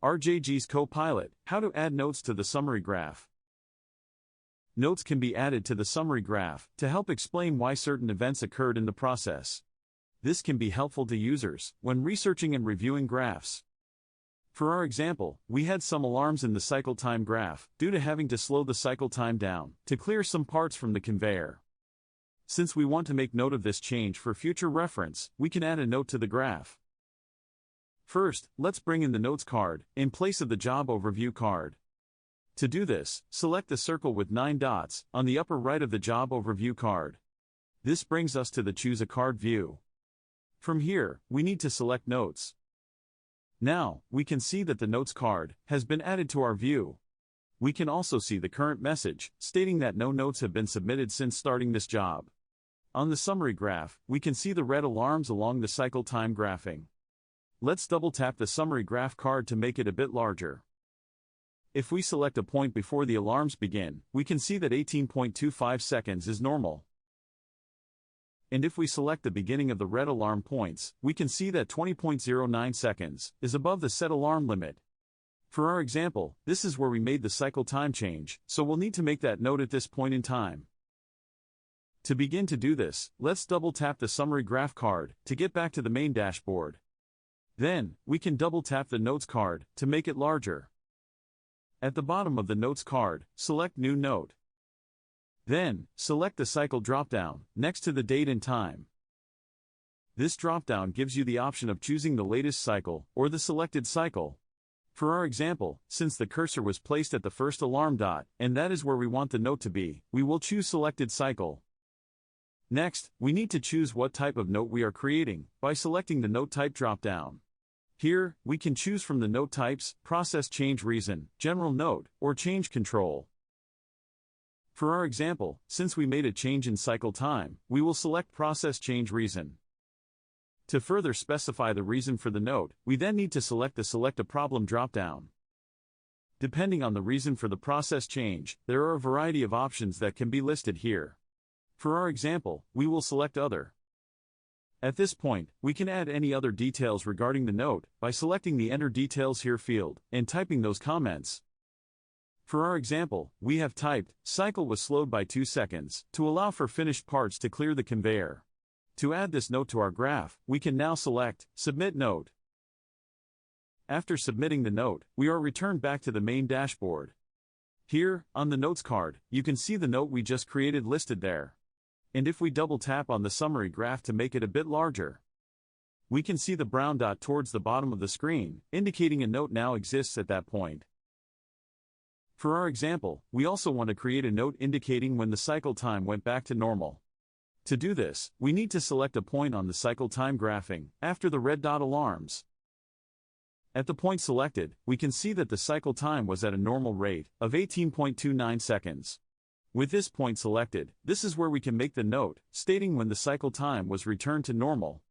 RJG's CoPilot, how to add notes to the summary graph. Notes can be added to the summary graph to help explain why certain events occurred in the process. This can be helpful to users when researching and reviewing graphs. For our example, we had some alarms in the cycle time graph due to having to slow the cycle time down to clear some parts from the conveyor. Since we want to make note of this change for future reference, we can add a note to the graph. First, let's bring in the Notes card, in place of the Job Overview card. To do this, select the circle with 9 dots, on the upper right of the Job Overview card. This brings us to the Choose a Card view. From here, we need to select Notes. Now, we can see that the Notes card has been added to our view. We can also see the current message, stating that no notes have been submitted since starting this job. On the summary graph, we can see the red alarms along the cycle time graphing. Let's double-tap the summary graph card to make it a bit larger. If we select a point before the alarms begin, we can see that 18.25 seconds is normal. And if we select the beginning of the red alarm points, we can see that 20.09 seconds is above the set alarm limit. For our example, this is where we made the cycle time change, so we'll need to make that note at this point in time. To begin to do this, let's double-tap the summary graph card to get back to the main dashboard. Then, we can double-tap the Notes card to make it larger. At the bottom of the Notes card, select New Note. Then, select the Cycle dropdown, next to the date and time. This dropdown gives you the option of choosing the latest cycle, or the selected cycle. For our example, since the cursor was placed at the first alarm dot, and that is where we want the note to be, we will choose Selected Cycle. Next, we need to choose what type of note we are creating, by selecting the Note Type dropdown. Here, we can choose from the note types, Process Change Reason, General Note, or Change Control. For our example, since we made a change in cycle time, we will select Process Change Reason. To further specify the reason for the note, we then need to select the Select a Problem dropdown. Depending on the reason for the process change, there are a variety of options that can be listed here. For our example, we will select Other. At this point, we can add any other details regarding the note by selecting the Enter Details Here field and typing those comments. For our example, we have typed, Cycle was slowed by 2 seconds, to allow for finished parts to clear the conveyor. To add this note to our graph, we can now select Submit Note. After submitting the note, we are returned back to the main dashboard. Here, on the Notes card, you can see the note we just created listed there. And if we double-tap on the summary graph to make it a bit larger, we can see the brown dot towards the bottom of the screen, indicating a note now exists at that point. For our example, we also want to create a note indicating when the cycle time went back to normal. To do this, we need to select a point on the cycle time graphing, after the red dot alarms. At the point selected, we can see that the cycle time was at a normal rate of 18.29 seconds. With this point selected, this is where we can make the note, stating when the cycle time was returned to normal.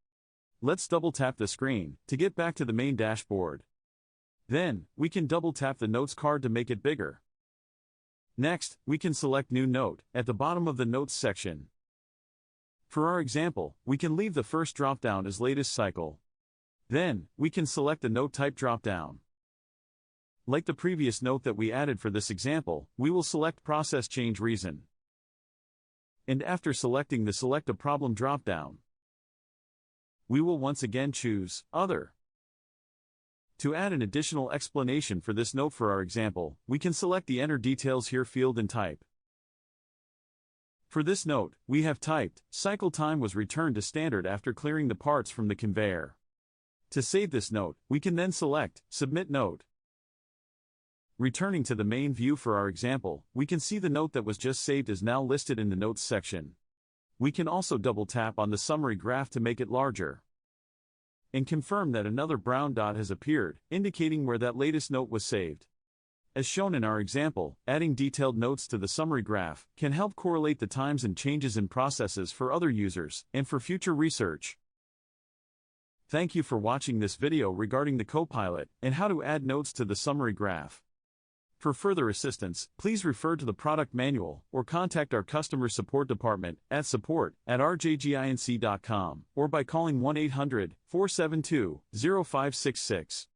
Let's double-tap the screen to get back to the main dashboard. Then, we can double-tap the Notes card to make it bigger. Next, we can select New Note at the bottom of the Notes section. For our example, we can leave the first dropdown as Latest Cycle. Then, we can select the Note Type dropdown. Like the previous note that we added for this example, we will select Process Change Reason. And after selecting the Select a Problem dropdown, we will once again choose Other. To add an additional explanation for this note for our example, we can select the Enter Details Here field and type. For this note, we have typed, Cycle time was returned to standard after clearing the parts from the conveyor. To save this note, we can then select Submit Note. Returning to the main view for our example, we can see the note that was just saved is now listed in the Notes section. We can also double-tap on the summary graph to make it larger. And confirm that another brown dot has appeared, indicating where that latest note was saved. As shown in our example, adding detailed notes to the summary graph can help correlate the times and changes in processes for other users and for future research. Thank you for watching this video regarding the CoPilot and how to add notes to the summary graph. For further assistance, please refer to the product manual or contact our customer support department at support@rjginc.com or by calling 1-800-472-0566.